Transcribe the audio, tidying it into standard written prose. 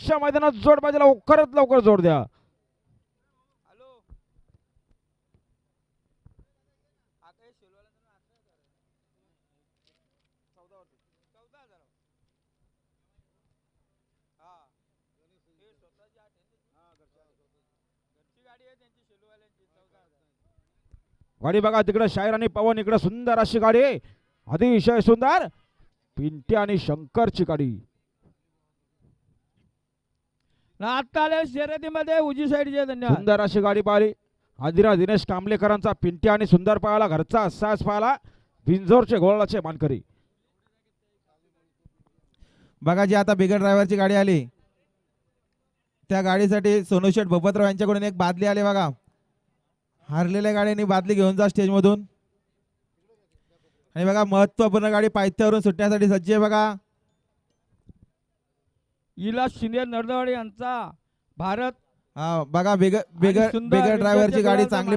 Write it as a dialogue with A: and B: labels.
A: परीक्षा मैदानात जोड पाहिजे, लवकरात लवकर जोड द्या. गाडी बघा तिकडे शाहीर आणि पवन, इकडे सुंदर अशी गाडी, अतिशय सुंदर पिंट्या आणि शंकरची गाडी.
B: आता आले शर्यतीमध्ये उजी साईडचे. धन्यवाद.
A: सुंदर अशी गाडी पाहिली. आदिरा दिनेश कांबलेकरांचा पिंट्या आणि सुंदर पाहायला, घरचा सास पाहायला, बिंजोरचे गोळाचे मानकरी.
C: बघा जी आता बिगर ड्रायव्हरची गाडी आली, त्या गाडीसाठी सोनूशेठ भोपतराव यांच्याकडून एक बादली आली. बघा हारलेल्या गाड्यांनी बादली घेऊन जा स्टेज मधून. आणि बघा महत्वपूर्ण गाडी पायथ्यावरून सुटण्यासाठी सज्ज आहे. बघा
B: इला शिंदे नरदवाडी यांचा भारत.
C: हा बघा बिगर ड्रायव्हरची गाडी चांगली